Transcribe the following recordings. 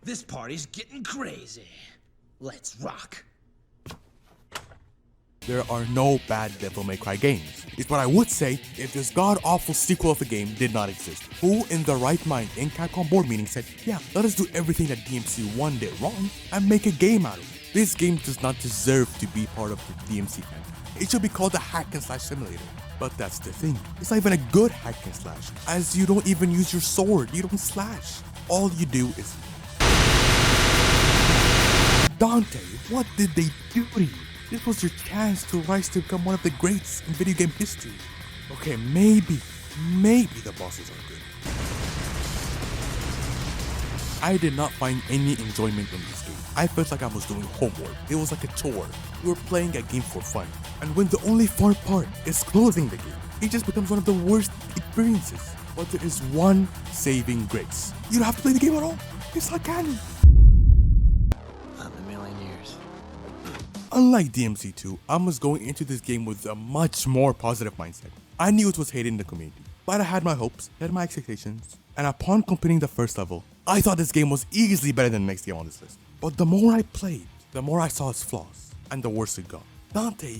This party's getting crazy. Let's rock. There are no bad Devil May Cry games. It's what I would say if this god-awful sequel of a game did not exist. Who in the right mind in Capcom board meeting said, yeah, let us do everything that DMC1 did wrong and make a game out of it. This game does not deserve to be part of the DMC family. It should be called a hack and slash simulator. But that's the thing. It's not even a good hack and slash, as you don't even use your sword. You don't slash. All you do is... Dante, what did they do to you? This was your chance to rise to become one of the greats in video game history. Okay, maybe the bosses are good. I did not find any enjoyment in this game. I felt like I was doing homework. It was like a chore. We were playing a game for fun. And when the only fun part is closing the game, it just becomes one of the worst experiences. But there is one saving grace. You don't have to play the game at all. It's like canon. Unlike DMC2, I was going into this game with a much more positive mindset. I knew it was hated in the community, but I had my hopes, had my expectations, and upon completing the first level, I thought this game was easily better than the next game on this list. But the more I played, the more I saw its flaws, and the worse it got. Dante,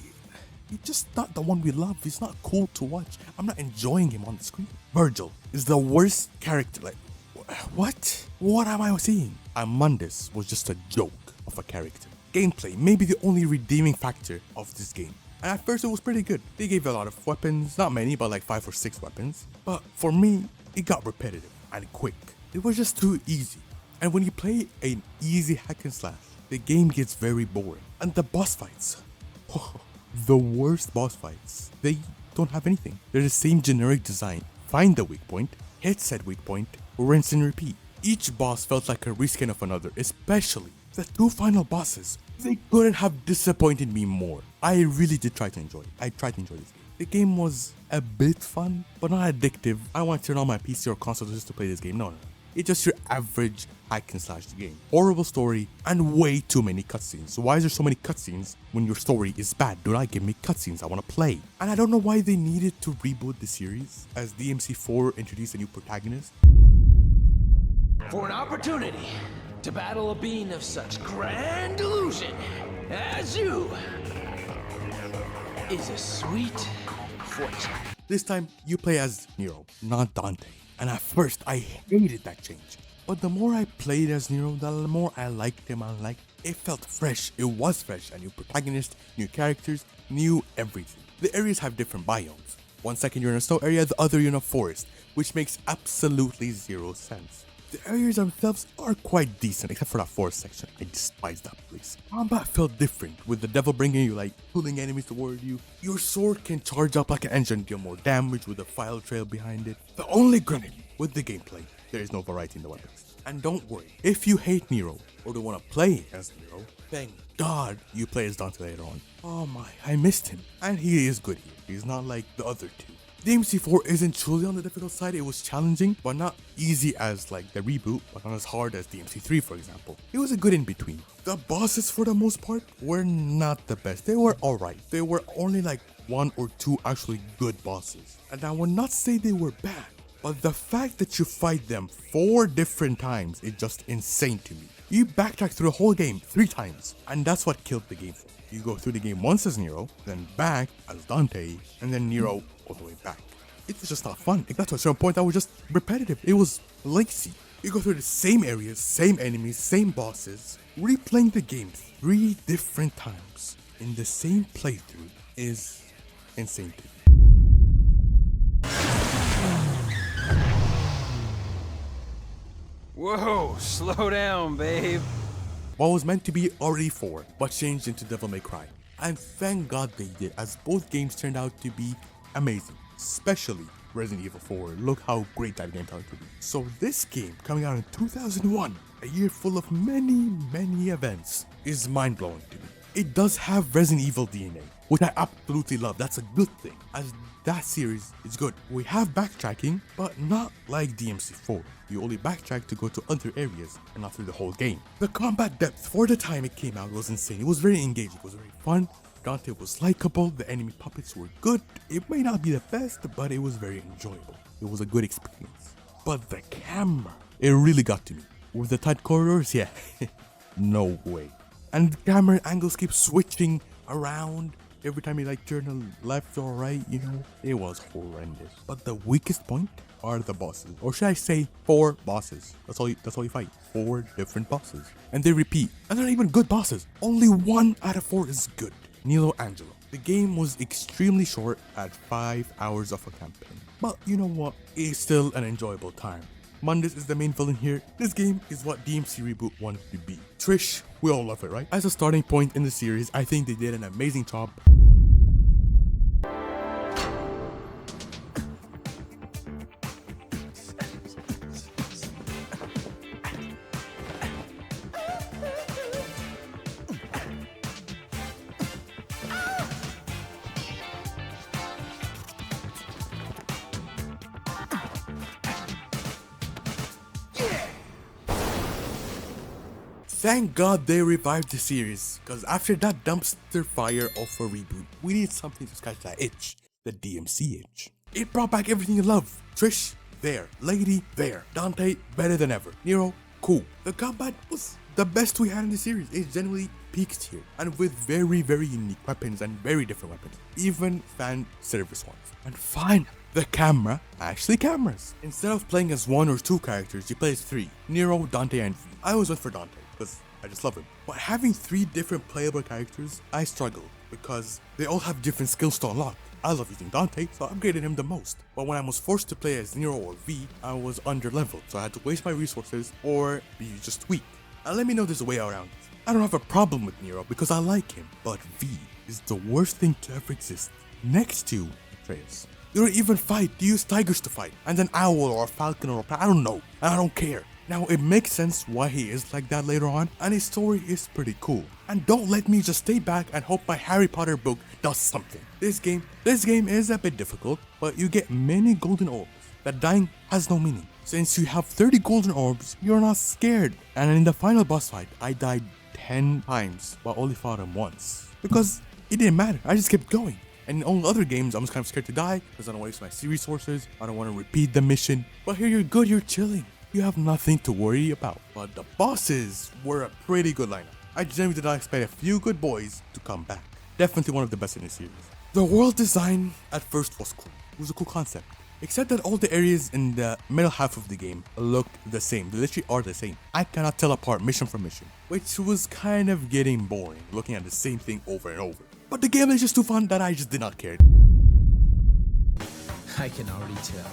he's just not the one we love. He's not cool to watch. I'm not enjoying him on the screen. Virgil is the worst character. Like, what? What am I seeing? Mundus was just a joke of a character. Gameplay may be the only redeeming factor of this game. And at first it was pretty good. They gave a lot of weapons, not many, but like 5 or 6 weapons. But for me, it got repetitive and quick. It was just too easy. And when you play an easy hack and slash, the game gets very boring. And the boss fights, the worst boss fights, they don't have anything. They're the same generic design. Find the weak point, hit said weak point, rinse and repeat. Each boss felt like a reskin of another, especially the 2 final bosses. They couldn't have disappointed me more. I really did try to enjoy it. I tried to enjoy this game. The game was a bit fun, but not addictive. I want to turn on my PC or console just to play this game. No. It's just your average hack and slash game. Horrible story and way too many cutscenes. Why is there so many cutscenes when your story is bad? Do not give me cutscenes. I want to play. And I don't know why they needed to reboot the series as DMC4 introduced a new protagonist. For an opportunity to battle a being of such grand delusion as you is a sweet fortune. This time, you play as Nero, not Dante. And at first, I hated that change. But the more I played as Nero, the more I liked him. It felt fresh. It was fresh. A new protagonist, new characters, new everything. The areas have different biomes. 1 second you're in a snow area, the other you're in a forest, which makes absolutely zero sense. The areas themselves are quite decent, except for that forest section. I despise that place. Combat felt different, with the devil bringing you, like, pulling enemies toward you. Your sword can charge up like an engine, deal more damage with a file trail behind it. The only grenade with the gameplay, there is no variety in the weapons. And don't worry, if you hate Nero, or don't want to play as Nero, thank God you play as Dante later on. Oh my, I missed him. And he is good here. He's not like the other two. DMC4 isn't truly on the difficult side. It was challenging, but not easy as like the reboot, but not as hard as DMC3 for example. It was a good in between. The bosses for the most part were not the best. They were alright. There were only like 1 or 2 actually good bosses. And I would not say they were bad, but the fact that you fight them 4 different times is just insane to me. You backtrack through the whole game 3 times, and that's what killed the game for me. You go through the game once as Nero, then back as Dante, and then Nero all the way back. It was just not fun. It got to a certain point that was just repetitive. It was lazy. You go through the same areas, same enemies, same bosses. Replaying the game 3 different times in the same playthrough is insane to me. Whoa, slow down, babe. What was meant to be RE4, but changed into Devil May Cry. And thank God they did, as both games turned out to be amazing. Especially Resident Evil 4. Look how great that game turned out to be. So this game, coming out in 2001, a year full of many events, is mind-blowing to me. It does have Resident Evil DNA, which I absolutely love. That's a good thing, as that series is good. We have backtracking, but not like DMC4. You only backtrack to go to other areas and not through the whole game. The combat depth for the time it came out was insane. It was very engaging, it was very fun. Dante was likable, the enemy puppets were good. It may not be the best, but it was very enjoyable. It was a good experience. But the camera, it really got to me. with the tight corridors, yeah, no way. And the camera angles keep switching around every time you like turn left or right, you know, it was horrendous. But the weakest point are the bosses, or should I say 4 bosses. That's all you fight, 4 different bosses, and they repeat, and they're not even good bosses. Only 1 out of 4 is good. Nilo Angelo. The game was extremely short at 5 hours of a campaign, but you know what, it's still an enjoyable time. Mundus is the main villain here. This game is what DMC Reboot wanted to be. Trish, we all love it, right? As a starting point in the series, I think they did an amazing job. Thank God they revived the series, cause after that dumpster fire of a reboot, we need something to scratch that itch, the DMC itch. It brought back everything you love. Trish, there. Lady, there. Dante, better than ever. Nero, cool. The combat was the best we had in the series. It generally peaked here, and with very, very unique weapons and very different weapons, even fan service ones. And fine, the camera, actually cameras. Instead of playing as 1 or 2 characters, you play as 3, Nero, Dante, and V. I always went for Dante, because I just love him. But having 3 different playable characters, I struggle, because they all have different skills to unlock. I love using Dante, so I upgraded him the most. But when I was forced to play as Nero or V, I was under leveled, so I had to waste my resources or be just weak. And let me know there's a way around it. I don't have a problem with Nero because I like him, but V is the worst thing to ever exist, next to Atreus. You don't even fight, you use tigers to fight, and an owl or a falcon or I don't know, and I don't care. Now it makes sense why he is like that later on, and his story is pretty cool. And don't let me just stay back and hope my Harry Potter book does something. This game is a bit difficult, but you get many golden orbs that dying has no meaning. Since you have 30 golden orbs, you're not scared. And in the final boss fight, I died 10 times, but only fought him once. Because it didn't matter, I just kept going. And in all other games, I'm just kind of scared to die, because I don't waste my resources, I don't want to repeat the mission. But here you're good, you're chilling. You have nothing to worry about. But the bosses were a pretty good lineup. I genuinely did not expect a few good boys to come back. Definitely one of the best in the series. The world design at first was cool. It was a cool concept. Except that all the areas in the middle half of the game looked the same. They literally are the same. I cannot tell apart mission from mission, which was kind of getting boring, looking at the same thing over and over. But the game is just too fun that I just did not care. I can already tell.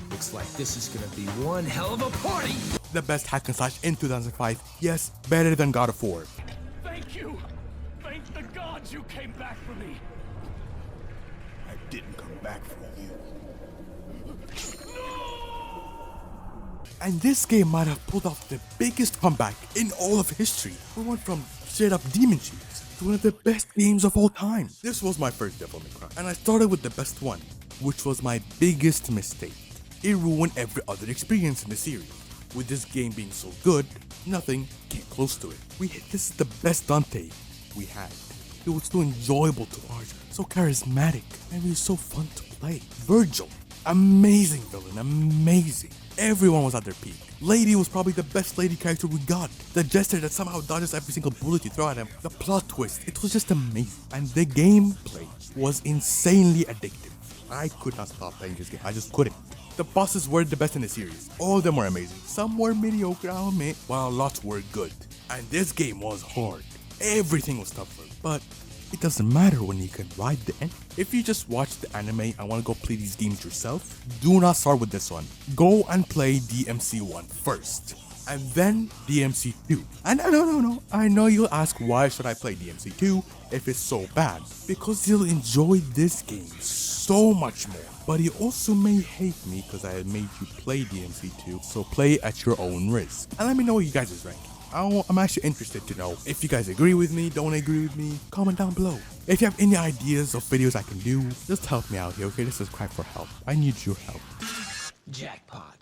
Looks like this is gonna be one hell of a party! The best hack and slash in 2005. Yes, better than God of War. Thank you! Thank the gods you came back for me! I didn't come back for you. And this game might have pulled off the biggest comeback in all of history. We went from straight up Demon Cheese to one of the best games of all time. This was my first Devil May Cry, and I started with the best one, which was my biggest mistake. It ruined every other experience in the series. With this game being so good, nothing came close to it. This is the best Dante we had. It was so enjoyable to watch, so charismatic, and it was so fun to play. Virgil, amazing villain, amazing. Everyone was at their peak. Lady was probably the best lady character we got. The jester that somehow dodges every single bullet you throw at him. The plot twist, it was just amazing. And the gameplay was insanely addictive. I could not stop playing this game, I just couldn't. The bosses were the best in the series. All of them were amazing. Some were mediocre, I'll admit, while lots were good. And this game was hard. Everything was tougher. But it doesn't matter when you can ride the end. If you just watch the anime and want to go play these games yourself, do not start with this one. Go and play DMC 1 first, and then DMC 2. And no, I know you'll ask, why should I play DMC 2 if it's so bad? Because you'll enjoy this game so much more. But you also may hate me because I made you play DMC 2, so play at your own risk. And let me know what you guys' rank. I'm actually interested to know if you guys agree with me, don't agree with me, comment down below. If you have any ideas of videos I can do, just help me out here, okay? This is Cry for help. I need your help. Jackpot.